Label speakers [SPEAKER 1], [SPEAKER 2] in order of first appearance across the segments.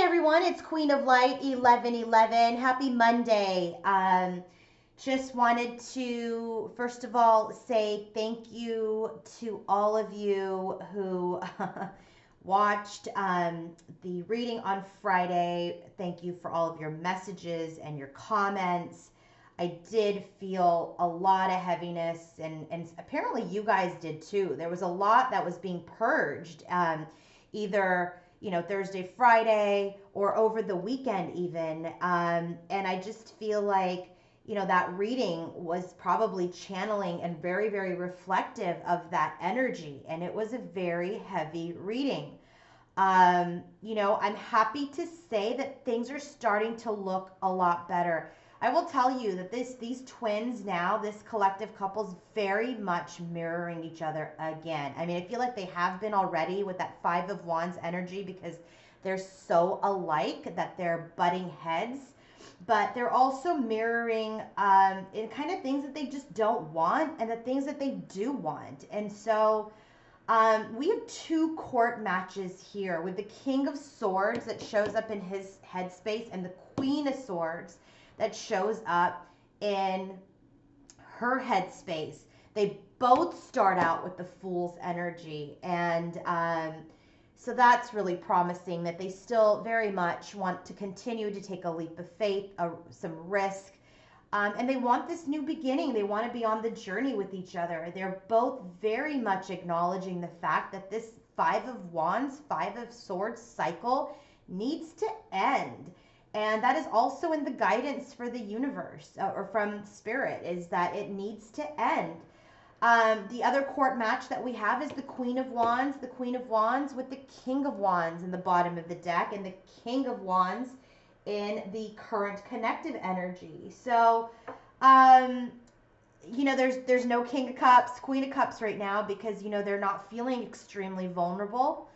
[SPEAKER 1] everyone, it's Queen of Light 1111. Happy Monday. Just wanted to first of all say thank you to all of you who watched the reading on Friday. Thank you for all of your messages and your comments. I did feel a lot of heaviness, and apparently you guys did too. There was a lot that was being purged, either Thursday, Friday, or over the weekend even. And I just feel like that reading was probably channeling and very, very reflective of that energy. And it was a very heavy reading. I'm happy to say that things are starting to look a lot better. I will tell you that these twins now, this collective couple's very much mirroring each other again. I mean, I feel like they have been already with that Five of Wands energy because they're so alike that they're butting heads. But they're also mirroring in kind of things that they just don't want and the things that they do want. And so we have two court matches here with the King of Swords that shows up in his headspace and the Queen of Swords that shows up in her headspace. They both start out with the Fool's energy. And so that's really promising that they still very much want to continue to take a leap of faith, some risk. And they want this new beginning. They want to be on the journey with each other. They're both very much acknowledging the fact that this Five of Wands, Five of Swords cycle needs to end. And that is also in the guidance for the universe or from spirit, is that it needs to end. The other court match that we have is the Queen of Wands with the King of Wands in the bottom of the deck, and the King of Wands in the current connective energy. So, there's no King of Cups, Queen of Cups right now because, they're not feeling extremely vulnerable.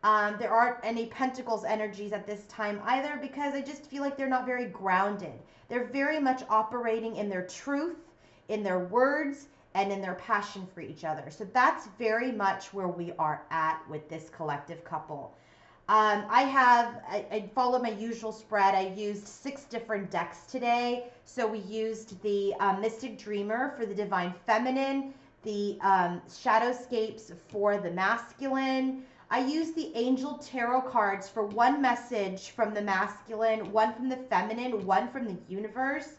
[SPEAKER 1] There aren't any Pentacles energies at this time either because I just feel like they're not very grounded. They're very much operating in their truth, in their words, and in their passion for each other. So that's very much where we are at with this collective couple. I followed my usual spread. I used 6 different decks today. So we used the Mystic Dreamer for the Divine Feminine, the Shadowscapes for the Masculine. I used the Angel Tarot cards for one message from the masculine, one from the feminine, one from the universe.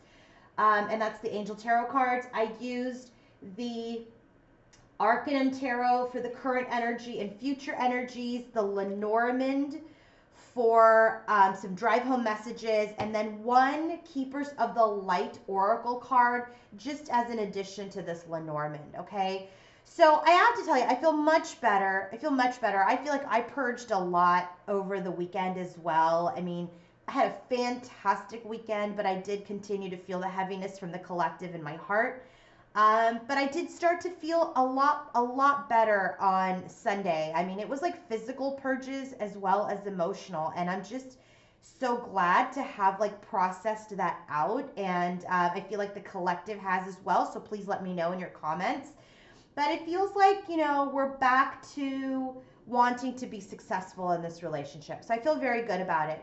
[SPEAKER 1] And that's the Angel Tarot cards. I used the Arcanum Tarot for the current energy and future energies, the Lenormand for some drive home messages, and then one Keepers of the Light Oracle card just as an addition to this Lenormand, okay? So I have to tell you, I feel much better. I feel like I purged a lot over the weekend as well. I mean, I had a fantastic weekend, but I did continue to feel the heaviness from the collective in my heart. But I did start to feel a lot better on Sunday. I mean, it was like physical purges as well as emotional, and I'm just so glad to have like processed that out. And I feel like the collective has as well. So please let me know in your comments. But it feels like, we're back to wanting to be successful in this relationship. So I feel very good about it.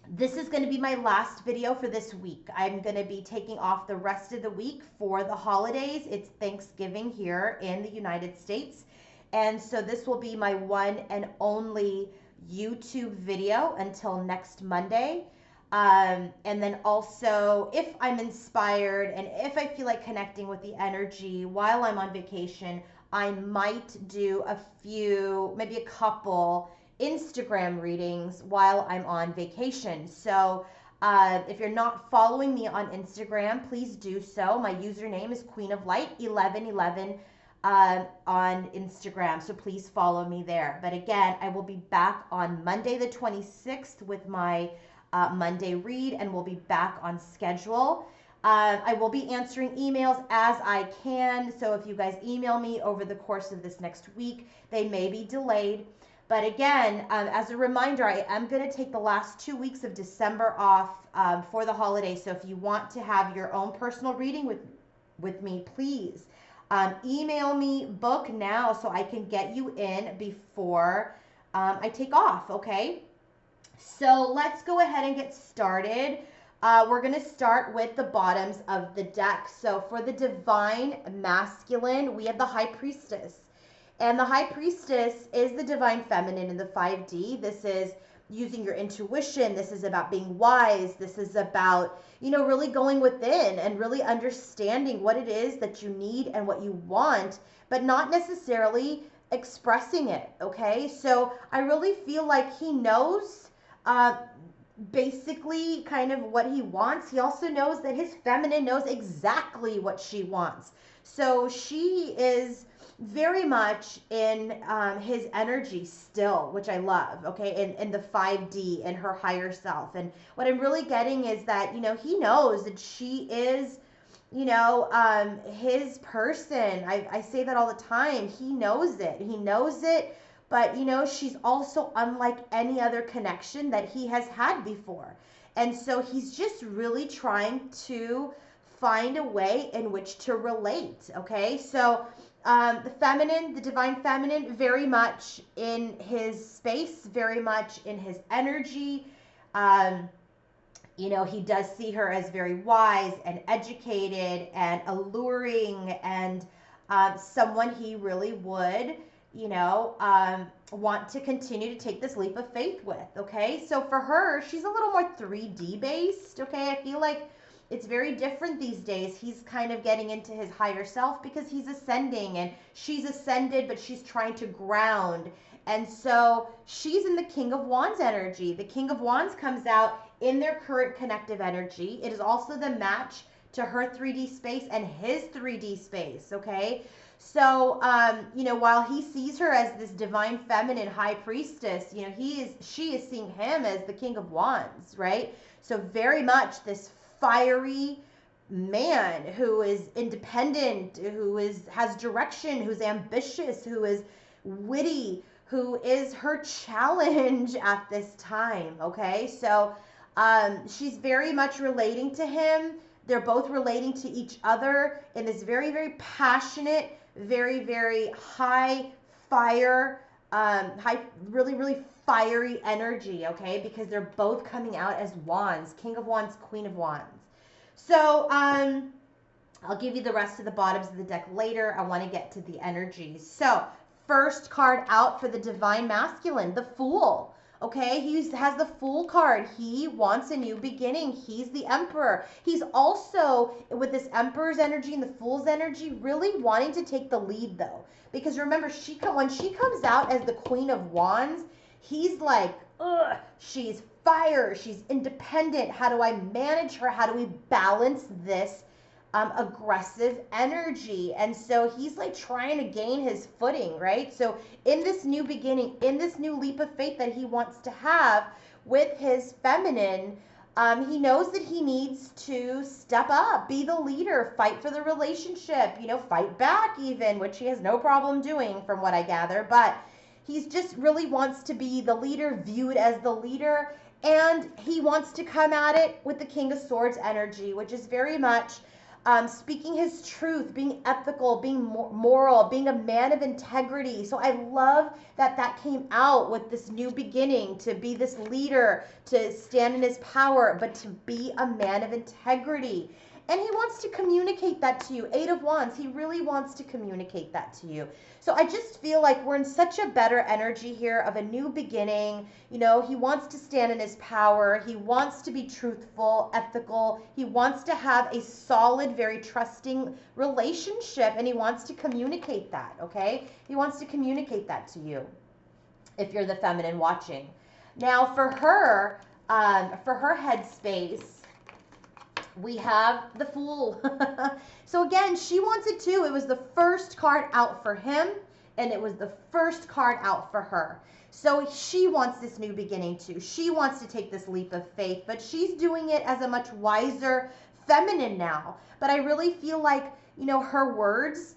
[SPEAKER 1] This is going to be my last video for this week. I'm going to be taking off the rest of the week for the holidays. It's Thanksgiving here in the United States. And so this will be my one and only YouTube video until next Monday. And then also, if I'm inspired and if I feel like connecting with the energy while I'm on vacation, I might do a few, maybe a couple Instagram readings while I'm on vacation. So if you're not following me on Instagram, please do so. My username is Queen of Light 1111 on Instagram. So please follow me there. But again, I will be back on Monday the 26th with my Monday read, and we'll be back on schedule. I will be answering emails as I can. So if you guys email me over the course of this next week, they may be delayed. But again, as a reminder, I am going to take the last 2 weeks of December off for the holidays. So if you want to have your own personal reading with me, please email me, book now so I can get you in before I take off, okay? So let's go ahead and get started. We're going to start with the bottoms of the deck. So for the divine masculine, we have the high priestess. And the high priestess is the divine feminine in the 5D. This is using your intuition. This is about being wise. This is about, really going within and really understanding what it is that you need and what you want, but not necessarily expressing it. Okay. So I really feel like he knows uh, basically kind of what he wants. He also knows that his feminine knows exactly what she wants. So she is very much in his energy still, which I love, okay, in the 5D, in her higher self. And what I'm really getting is that, he knows that she is, his person. I say that all the time. He knows it. He knows it. But, she's also unlike any other connection that he has had before. And so he's just really trying to find a way in which to relate. Okay. So the feminine, the divine feminine, very much in his space, very much in his energy. He does see her as very wise and educated and alluring and someone he really would, want to continue to take this leap of faith with. Okay. So for her, she's a little more 3D based. Okay. I feel like it's very different these days. He's kind of getting into his higher self because he's ascending and she's ascended, but she's trying to ground. And so she's in the King of Wands energy. The King of Wands comes out in their current connective energy. It is also the match to her 3D space and his 3D space. Okay. So, while he sees her as this divine feminine high priestess, she is seeing him as the King of Wands, right? So very much this fiery man who is independent, has direction, who's ambitious, who is witty, who is her challenge at this time. Okay, so she's very much relating to him. They're both relating to each other in this very, very passionate, very, very high fire, really, really fiery energy, okay? Because they're both coming out as wands, King of Wands, Queen of Wands. So, I'll give you the rest of the bottoms of the deck later. I want to get to the energies. So, first card out for the divine masculine, the Fool. Okay, he has the Fool card. He wants a new beginning. He's the Emperor. He's also, with this Emperor's energy and the Fool's energy, really wanting to take the lead, though. Because remember, when she comes out as the Queen of Wands, he's like, ugh, she's fire. She's independent. How do I manage her? How do we balance this aggressive energy? And so he's like trying to gain his footing, right? So in this new beginning, in this new leap of faith that he wants to have with his feminine, he knows that he needs to step up, be the leader, fight for the relationship, fight back even, which he has no problem doing from what I gather. But he's just really wants to be the leader, viewed as the leader. And he wants to come at it with the King of Swords energy, which is very much speaking his truth, being ethical, being moral, being a man of integrity. So I love that came out with this new beginning, to be this leader, to stand in his power, but to be a man of integrity. And he wants to communicate that to you. 8 of Wands, he really wants to communicate that to you. So I just feel like we're in such a better energy here of a new beginning. He wants to stand in his power. He wants to be truthful, ethical. He wants to have a solid, very trusting relationship, and he wants to communicate that, okay? He wants to communicate that to you if you're the feminine watching. Now, for her headspace, we have the Fool. So again, she wants it too. It was the first card out for him, and it was the first card out for her. So she wants this new beginning too. She wants to take this leap of faith, but she's doing it as a much wiser feminine now. But I really feel like, her words,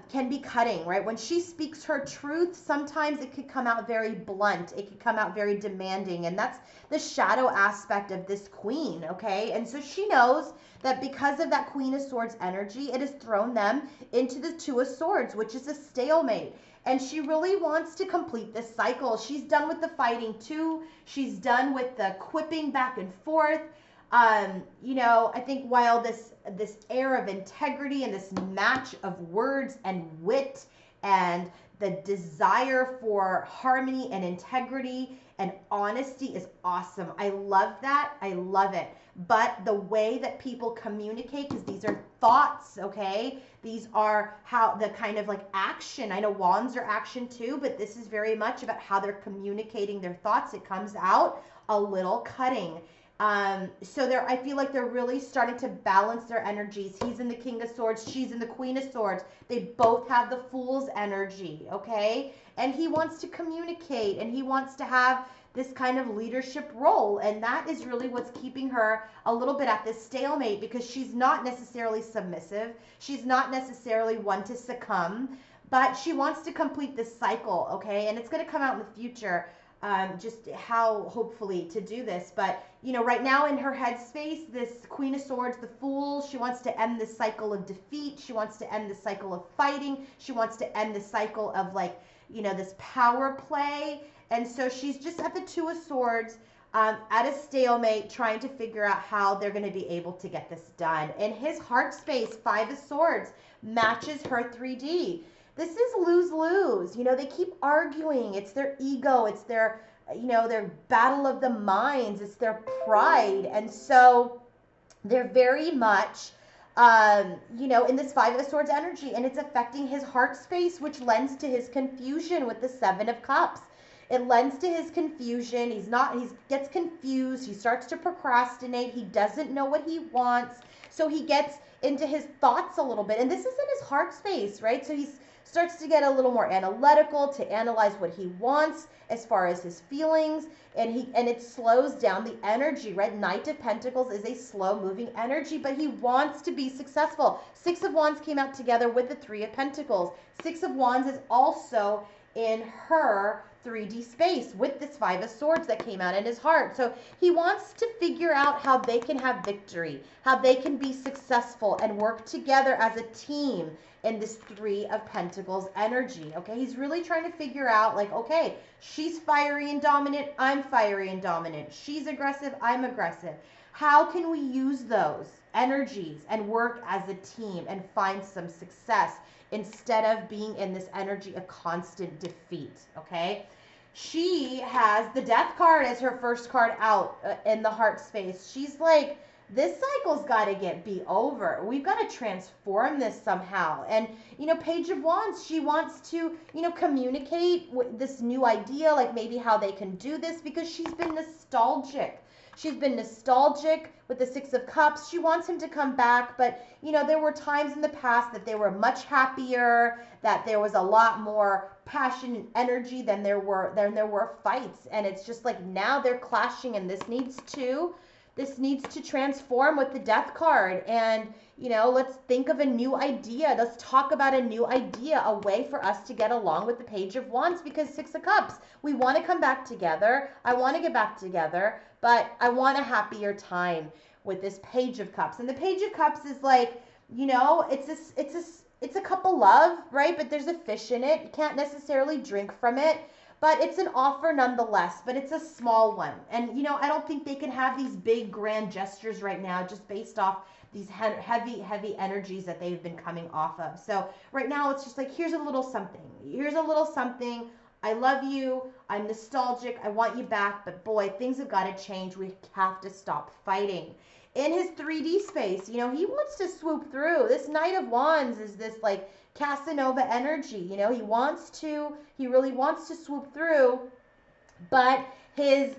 [SPEAKER 1] can be cutting, right? When she speaks her truth, sometimes it could come out very blunt. It could come out very demanding. And that's the shadow aspect of this queen, okay? And so she knows that because of that Queen of Swords energy, it has thrown them into the Two of Swords, which is a stalemate. And she really wants to complete this cycle. She's done with the fighting too. She's done with the quipping back and forth. You know, I think while this air of integrity and this match of words and wit and the desire for harmony and integrity and honesty is awesome. I love that. I love it. But the way that people communicate, because these are thoughts, okay? These are how the kind of like action. I know wands are action too, but this is very much about how they're communicating their thoughts. It comes out a little cutting. So I feel like they're really starting to balance their energies. He's in the King of Swords. She's in the Queen of Swords. They both have the Fool's energy, okay? And he wants to communicate and he wants to have this kind of leadership role. And that is really what's keeping her a little bit at this stalemate, because she's not necessarily submissive. She's not necessarily one to succumb, but she wants to complete this cycle, okay? And it's going to come out in the future. Just how hopefully to do this. But, you know, right now in her headspace, this Queen of Swords, the Fool, she wants to end this cycle of defeat. She wants to end the cycle of fighting. She wants to end the cycle of, like, you know, this power play. And so she's just at the Two of Swords, at a stalemate, trying to figure out how they're going to be able to get this done. In his heart space, Five of Swords matches her 3D. This is lose-lose. You know, they keep arguing. It's their ego. It's their, you know, their battle of the minds. It's their pride. And so they're very much, you know, in this Five of Swords energy, and it's affecting his heart space, which lends to his confusion with the Seven of Cups. It lends to his confusion. He gets confused. He starts to procrastinate. He doesn't know what he wants. So he gets into his thoughts a little bit. And this is in his heart space, right? So he's starts to get a little more analytical, to analyze what he wants as far as his feelings, and it slows down the energy, right? Knight of Pentacles is a slow moving energy, but he wants to be successful. Six of Wands came out together with the Three of Pentacles. Six of Wands is also in her 3D space with this Five of Swords that came out in his heart. So he wants to figure out how they can have victory, how they can be successful and work together as a team in this Three of Pentacles energy, okay? He's really trying to figure out, like, okay, she's fiery and dominant, I'm fiery and dominant. She's aggressive, I'm aggressive. How can we use those energies and work as a team and find some success instead of being in this energy of constant defeat, okay? She has the Death card as her first card out in the heart space. She's like, this cycle's got to be over. We've got to transform this somehow. And, you know, Page of Wands, she wants to, you know, communicate with this new idea, like maybe how they can do this, because she's been nostalgic. She's been nostalgic with the Six of Cups. She wants him to come back, but, you know, there were times in the past that they were much happier, that there was a lot more passion and energy than there were fights. And it's just like now they're clashing, and this needs to transform with the Death card. And, you know, let's think of a new idea. Let's talk about a new idea, a way for us to get along with the Page of Wands, because Six of Cups, we want to come back together. I want to get back together, but I want a happier time with this Page of Cups. And the Page of Cups is like, you know, it's a cup of love, right? But there's a fish in it. You can't necessarily drink from it. But it's an offer nonetheless, but it's a small one. And, you know, I don't think they can have these big grand gestures right now just based off these heavy energies that they've been coming off of. So right now it's just like, here's a little something. Here's a little something. I love you. I'm nostalgic. I want you back. But boy, things have got to change. We have to stop fighting. In his 3D space, you know, he wants to swoop through. This Knight of Wands is this like Casanova energy. You know, he really wants to swoop through, but his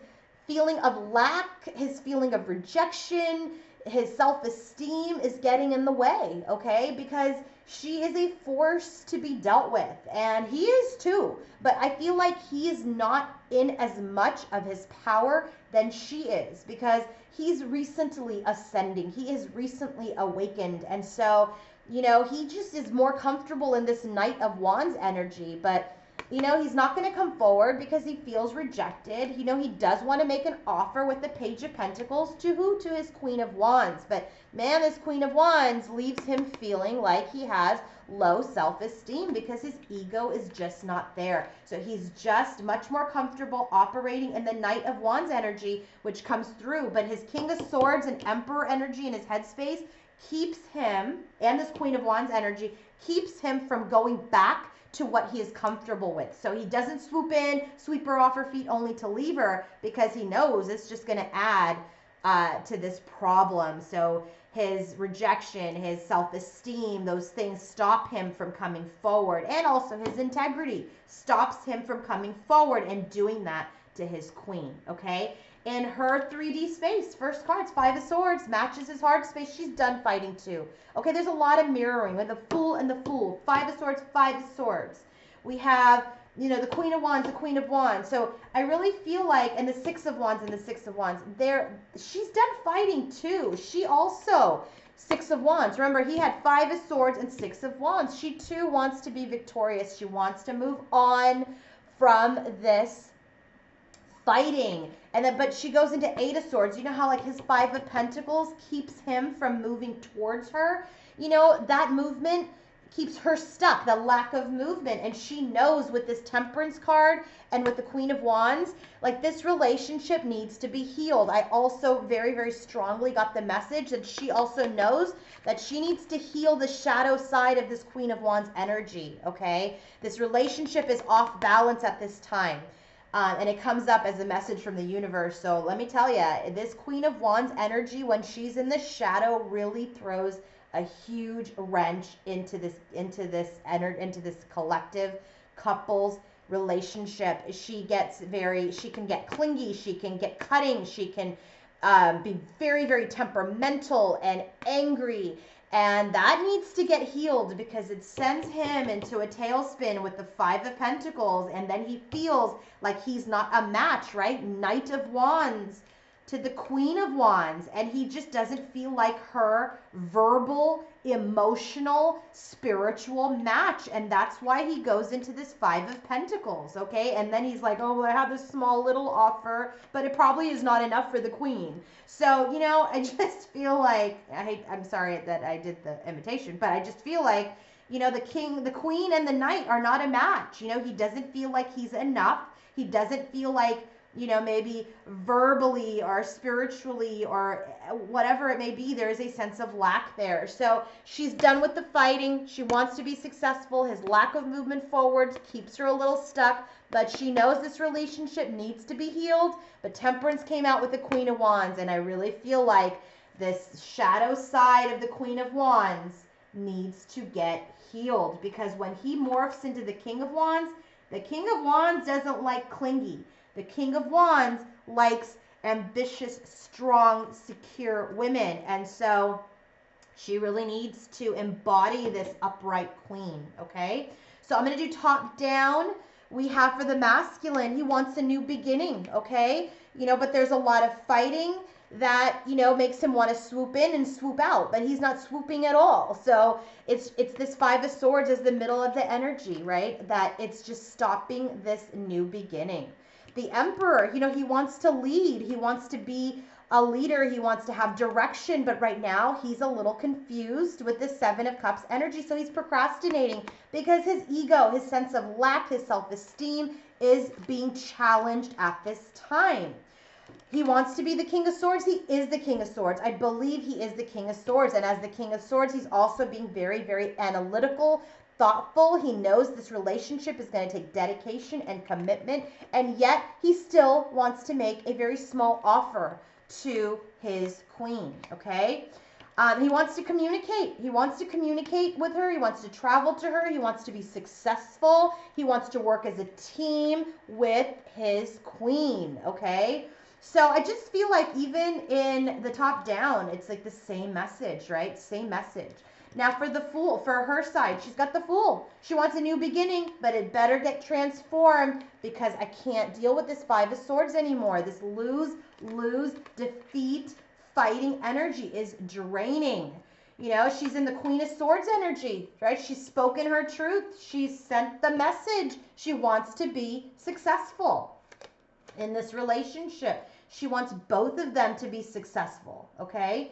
[SPEAKER 1] feeling of lack, his feeling of rejection, his self-esteem is getting in the way, okay? Because she is a force to be dealt with, and he is too. But I feel like he is not in as much of his power than she is, because he's recently ascending. He is recently awakened, and so You know, he just is more comfortable in this Knight of Wands energy, but you know, he's not going to come forward because he feels rejected. You know, he does want to make an offer with the Page of Pentacles to who? To his Queen of Wands. But man, this Queen of Wands leaves him feeling like he has low self-esteem because his ego is just not there. So he's just much more comfortable operating in the Knight of Wands energy, which comes through. But his King of Swords and Emperor energy in his headspace keeps him, and this Queen of Wands energy, keeps him from going back to what he is comfortable with. So he doesn't swoop in, sweep her off her feet only to leave her because he knows it's just going to add to this problem. So his rejection, his self-esteem, those things stop him from coming forward. And also his integrity stops him from coming forward and doing that to his queen, okay? In her 3D space, first card's Five of Swords, matches his heart space. She's done fighting too. Okay, there's a lot of mirroring with the Fool and the Fool. Five of Swords, Five of Swords. We have, you know, the Queen of Wands, the Queen of Wands. So I really feel like, and the Six of Wands and the Six of Wands, she's done fighting too. She also, Six of Wands. Remember, he had Five of Swords and Six of Wands. She too wants to be victorious. She wants to move on from this fighting. And then, but she goes into Eight of Swords. You know how like his Five of Pentacles keeps him from moving towards her? You know, that movement keeps her stuck, the lack of movement. And she knows with this Temperance card and with the Queen of Wands, like this relationship needs to be healed. I also very, very strongly got the message that she also knows that she needs to heal the shadow side of this Queen of Wands energy, okay? This relationship is off balance at this time. And it comes up as a message from the universe. So let me tell you, this Queen of Wands energy, when she's in the shadow, really throws a huge wrench into this collective couples relationship. She can get clingy, she can get cutting, she can be very, very temperamental and angry. And that needs to get healed because it sends him into a tailspin with the Five of Pentacles. And then he feels like he's not a match, right? Knight of Wands to the Queen of Wands. And he just doesn't feel like her verbal, emotional, spiritual match. And that's why he goes into this Five of Pentacles, okay? And then he's like, oh, well, I have this small little offer, but it probably is not enough for the Queen. So, you know, I just feel like, I'm sorry that I did the imitation, but I just feel like, you know, the King, the Queen, and the Knight are not a match. You know, he doesn't feel like he's enough. He doesn't feel like, you know, maybe verbally or spiritually or whatever it may be, there is a sense of lack there. So she's done with the fighting. She wants to be successful. His lack of movement forward keeps her a little stuck, but she knows this relationship needs to be healed. But Temperance came out with the Queen of Wands, and I really feel like this shadow side of the Queen of Wands needs to get healed, because when he morphs into the King of Wands doesn't like clingy. The King of Wands likes ambitious, strong, secure women. And so she really needs to embody this upright queen, okay? So I'm going to do top down. We have for the masculine, he wants a new beginning, okay? You know, but there's a lot of fighting that, you know, makes him want to swoop in and swoop out, but he's not swooping at all. So it's this Five of Swords as the middle of the energy, right? That it's just stopping this new beginning. The Emperor, you know, he wants to lead. He wants to be a leader. He wants to have direction. But right now, he's a little confused with the Seven of Cups energy. So he's procrastinating because his ego, his sense of lack, his self-esteem is being challenged at this time. He wants to be the King of Swords. He is the King of Swords. I believe he is the King of Swords. And as the King of Swords, he's also being very, very analytical, thoughtful. He knows this relationship is going to take dedication and commitment, and yet he still wants to make a very small offer to his queen, okay? He wants to communicate. He wants to communicate with her. He wants to travel to her. He wants to be successful. He wants to work as a team with his queen, okay? So I just feel like even in the top down, it's like the same message, right? Same message. Now for the Fool, for her side, she's got the Fool. She wants a new beginning, but it better get transformed because I can't deal with this Five of Swords anymore. This lose, defeat, fighting energy is draining. You know, she's in the Queen of Swords energy, right? She's spoken her truth. She's sent the message. She wants to be successful in this relationship. She wants both of them to be successful, okay?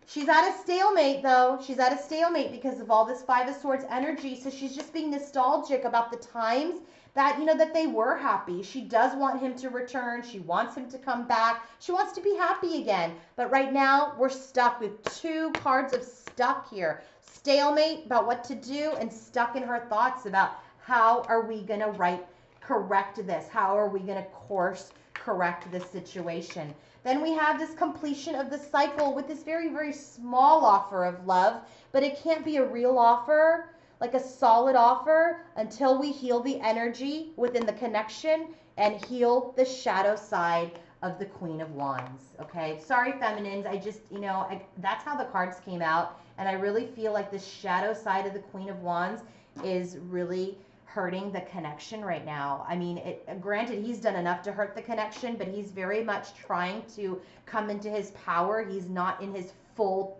[SPEAKER 1] She's at a stalemate though. She's at a stalemate because of all this Five of Swords energy. So she's just being nostalgic about the times that, you know, that they were happy. She does want him to return. She wants him to come back. She wants to be happy again. But right now we're stuck with two cards of stuck here. Stalemate about what to do and stuck in her thoughts about how are we going to correct this? How are we going to course correct this situation? Then we have this completion of the cycle with this very, very small offer of love, but it can't be a real offer, like a solid offer, until we heal the energy within the connection and heal the shadow side of the Queen of Wands. Okay, sorry, feminines. I just, you know, that's how the cards came out. And I really feel like the shadow side of the Queen of Wands is really hurting the connection right now. I mean, granted, he's done enough to hurt the connection, but he's very much trying to come into his power. He's not in his full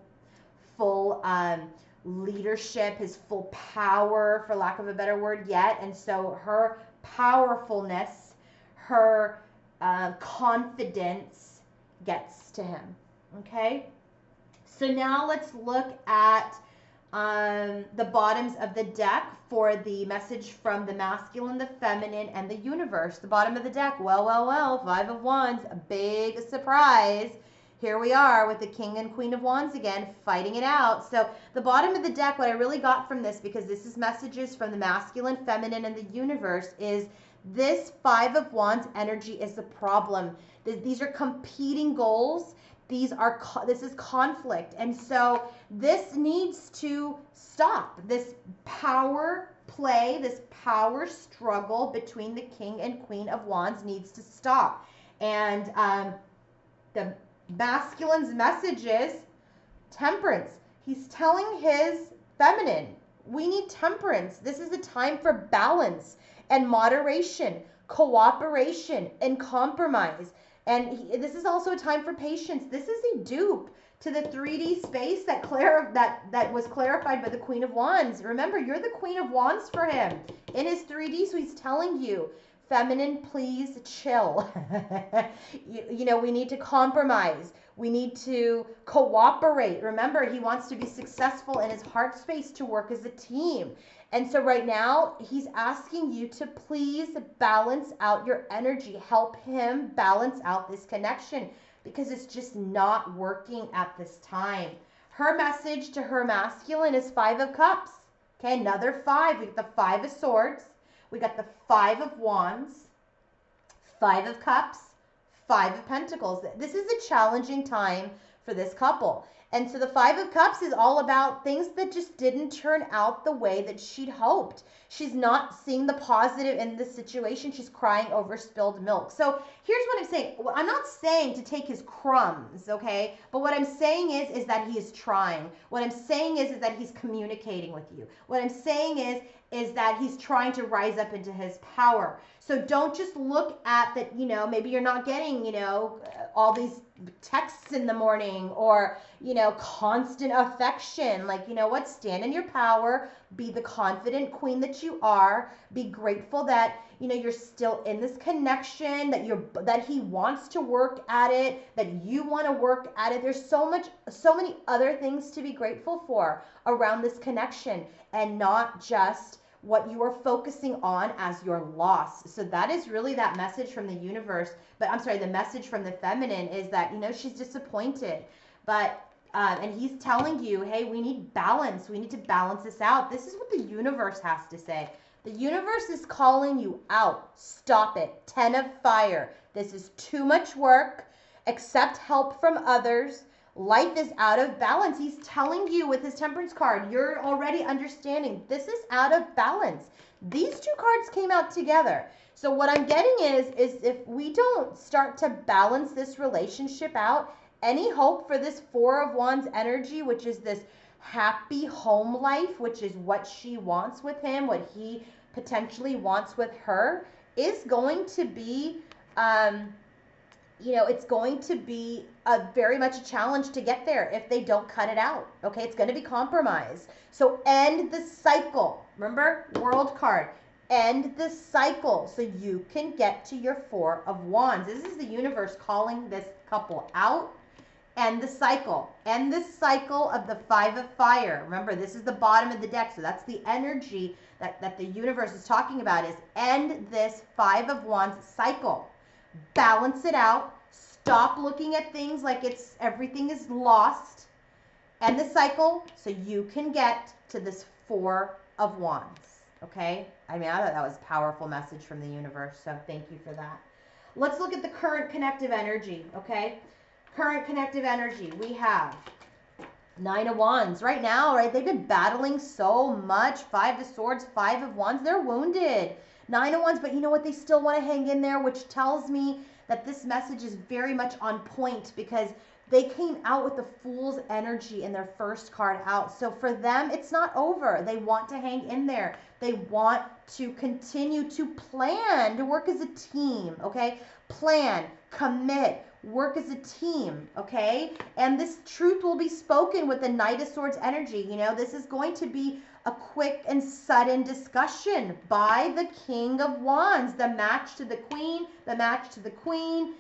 [SPEAKER 1] leadership, his full power, for lack of a better word, yet. And so her powerfulness, her confidence gets to him. Okay? So now let's look at the bottoms of the deck for the message from the masculine, the feminine, and the universe. The bottom of the deck, well, Five of Wands, a big surprise. Here we are with the King and Queen of Wands again, fighting it out. So the bottom of the deck, what I really got from this, because this is messages from the masculine, feminine, and the universe, is this Five of Wands energy is the problem. These are competing goals. This is conflict. And so this needs to stop. This power play, this power struggle between the King and Queen of Wands needs to stop. And the masculine's message is temperance. He's telling his feminine, we need temperance. This is a time for balance and moderation, cooperation and compromise. And this is also a time for patience. This is a dupe to the 3D space that was clarified by the Queen of Wands. Remember, you're the Queen of Wands for him in his 3D, so he's telling you, feminine, please chill. you know, we need to compromise. We need to cooperate. Remember, he wants to be successful in his heart space, to work as a team. And so right now, he's asking you to please balance out your energy. Help him balance out this connection, because it's just not working at this time. Her message to her masculine is Five of Cups. Okay, another five. We got the Five of Swords. We got the Five of Wands, Five of Cups, Five of Pentacles. This is a challenging time for this couple. And so the Five of Cups is all about things that just didn't turn out the way that she'd hoped. She's not seeing the positive in the situation. She's crying over spilled milk. So here's what I'm saying. I'm not saying to take his crumbs, okay? But what I'm saying is that he is trying. What I'm saying is that he's communicating with you. What I'm saying is that he's trying to rise up into his power. So don't just look at that, you know, maybe you're not getting, you know, all these texts in the morning, or, you know, constant affection. Like, you know what, stand in your power, be the confident queen that you are, be grateful that, you know, you're still in this connection, that he wants to work at it, that you want to work at it. There's so many other things to be grateful for around this connection, and not just what you are focusing on as your loss. So that is really that message from the universe. But I'm sorry, the message from the feminine is that, you know, she's disappointed. But, and he's telling you, hey, we need balance. We need to balance this out. This is what the universe has to say. The universe is calling you out. Stop it. 10 of Fire. This is too much work. Accept help from others. Life is out of balance. He's telling you with his Temperance card, you're already understanding this is out of balance. These two cards came out together. So what I'm getting is if we don't start to balance this relationship out, any hope for this Four of Wands energy, which is this happy home life, which is what she wants with him, what he potentially wants with her, is going to be you know, it's going to be a very much a challenge to get there if they don't cut it out. Okay, it's going to be compromised. So end the cycle. Remember, world card. End the cycle so you can get to your Four of Wands. This is the universe calling this couple out. End the cycle. End the cycle of the Five of Fire. Remember, this is the bottom of the deck, so that's the energy that the universe is talking about, is end this Five of Wands cycle. Balance it out. Stop looking at things like it's everything is lost. End the cycle so you can get to this Four of Wands. Okay? I mean, I thought that was a powerful message from the universe, so thank you for that. Let's look at the current connective energy, okay? Current connective energy. We have Nine of Wands. Right now, right, they've been battling so much. Five of Swords, Five of Wands. They're wounded. Nine of Wands, but you know what? They still want to hang in there, which tells me that this message is very much on point because they came out with the Fool's energy in their first card out. So for them, it's not over. They want to hang in there. They want to continue to plan, to work as a team, okay? Plan, commit, work as a team, okay? And this truth will be spoken with the Knight of Swords energy. You know, this is going to be a quick and sudden discussion by the King of Wands, the match to the Queen, the match to the Queen.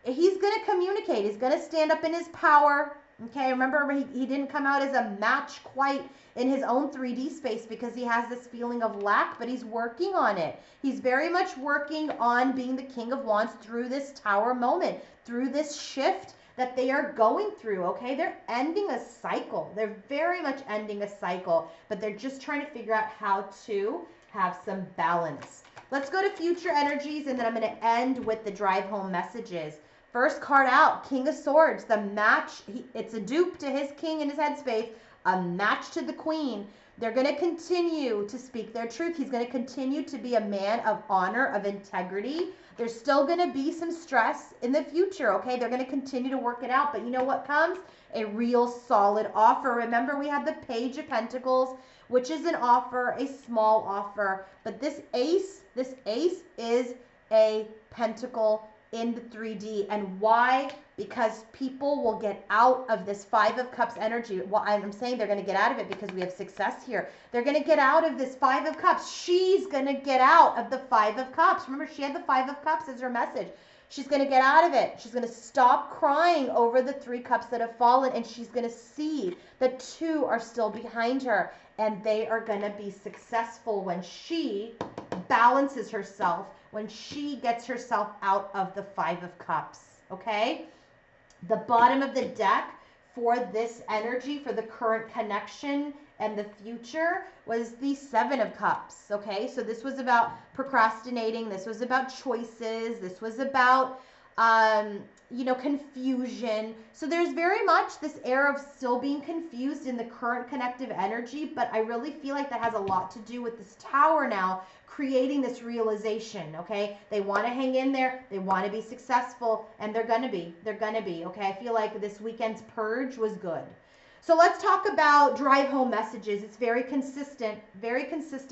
[SPEAKER 1] He's going to communicate. He's going to stand up in his power. Okay, remember he didn't come out as a match quite in his own 3D space because he has this feeling of lack, but he's working on it. He's very much working on being the King of Wands through this Tower moment, through this shift that they are going through, okay? They're ending a cycle. They're very much ending a cycle, but they're just trying to figure out how to have some balance. Let's go to future energies, and then I'm going to end with the drive home messages. First card out, King of Swords, the match. It's a dupe to his king in his headspace, a match to the Queen. They're going to continue to speak their truth. He's going to continue to be a man of honor, of integrity. There's still going to be some stress in the future, okay? They're going to continue to work it out. But you know what comes? A real solid offer. Remember, we had the Page of Pentacles, which is an offer, a small offer. But this ace is a pentacle in the 3D. And why? Because people will get out of this Five of Cups energy. Well, I'm saying they're going to get out of it because we have success here. They're going to get out of this Five of Cups. She's going to get out of the Five of Cups. Remember, she had the Five of Cups as her message. She's going to get out of it. She's going to stop crying over the 3 cups that have fallen, and she's going to see that 2 are still behind her, and they are going to be successful when she balances herself, when she gets herself out of the Five of Cups, okay? The bottom of the deck for this energy, for the current connection and the future, was the Seven of Cups, okay? So this was about procrastinating. This was about choices. This was about, you know, confusion. So there's very much this air of still being confused in the current connective energy, but I really feel like that has a lot to do with this Tower now creating this realization, okay? They want to hang in there. They want to be successful, and they're going to be. They're going to be, okay? I feel like this weekend's purge was good. So let's talk about drive home messages. It's very consistent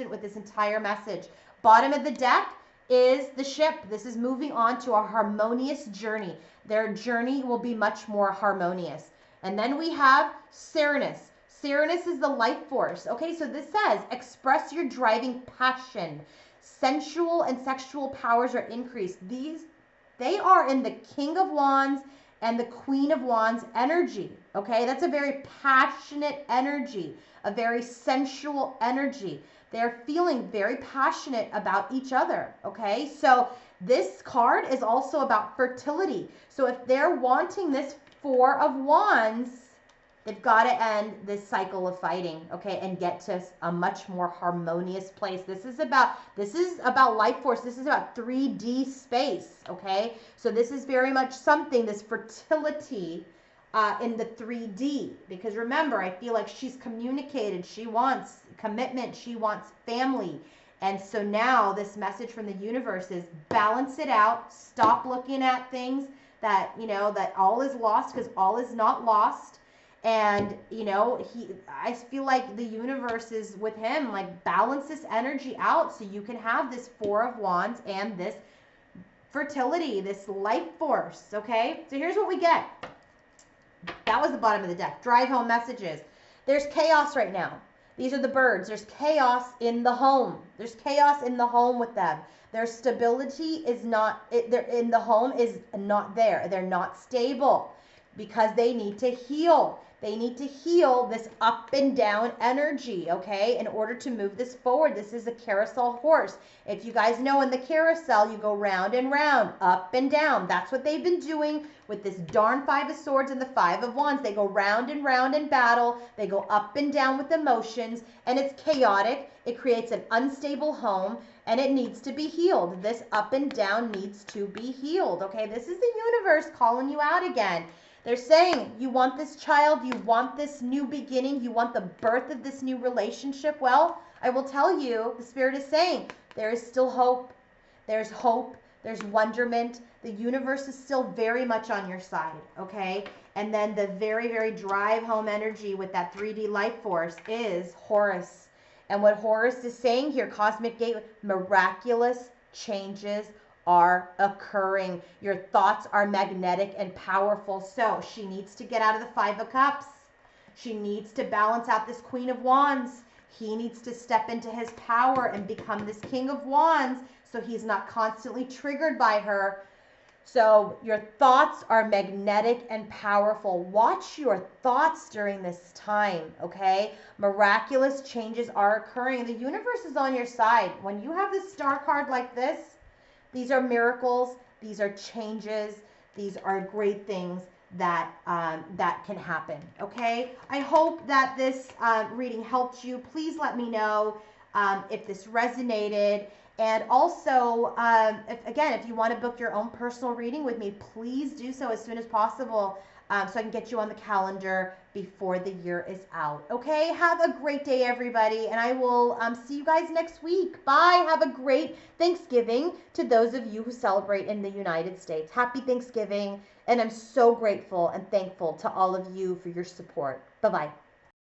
[SPEAKER 1] with this entire message. Bottom of the deck is the ship. This is moving on to a harmonious journey. Their journey will be much more harmonious. And then we have Serenus. Serenus is the life force. Okay, so this says, express your driving passion. Sensual and sexual powers are increased. They are in the King of Wands and the Queen of Wands energy, okay? That's a very passionate energy, a very sensual energy. They're feeling very passionate about each other, okay? So this card is also about fertility. So if they're wanting this Four of Wands, they've got to end this cycle of fighting, okay, and get to a much more harmonious place. This is about life force. This is about 3D space, okay? So this is very much something, this fertility in the 3D. Because remember, I feel like she's communicated. She wants commitment. She wants family. And so now this message from the universe is balance it out. Stop looking at things that, you know, that all is lost, because all is not lost. And, you know, I feel like the universe is with him, like, balance this energy out so you can have this Four of Wands and this fertility, this life force, okay? So here's what we get. That was the bottom of the deck. Drive home messages. There's chaos right now. These are the birds. There's chaos in the home. There's chaos in the home with them. Their stability is not, in the home is not there. They're not stable because they need to heal. They need to heal this up and down energy, okay, in order to move this forward. This is a carousel horse. If you guys know, in the carousel, you go round and round, up and down. That's what they've been doing with this darn Five of Swords and the Five of Wands. They go round and round in battle. They go up and down with emotions, and it's chaotic. It creates an unstable home, and it needs to be healed. This up and down needs to be healed, okay? This is the universe calling you out again. They're saying, you want this child, you want this new beginning, you want the birth of this new relationship. Well, I will tell you, the Spirit is saying, there is still hope. There's hope. There's wonderment. The universe is still very much on your side, okay? And then the very, very drive home energy with that 3D life force is Horus. And what Horus is saying here, Cosmic Gate, miraculous changes are occurring. Your thoughts are magnetic and powerful. So she needs to get out of the Five of Cups. She needs to balance out this Queen of Wands. He needs to step into his power and become this King of Wands so he's not constantly triggered by her. So your thoughts are magnetic and powerful. Watch your thoughts during this time, okay? Miraculous changes are occurring. The universe is on your side. When you have this star card like this, these are miracles. These are changes. These are great things that that can happen. Okay. I hope that this reading helped you. Please let me know if this resonated. And also, if you want to book your own personal reading with me, please do so as soon as possible so I can get you on the calendar before the year is out. Okay, have a great day, everybody, and I will see you guys next week. Bye. Have a great Thanksgiving to those of you who celebrate in the United States. Happy Thanksgiving, and I'm so grateful and thankful to all of you for your support. Bye-bye.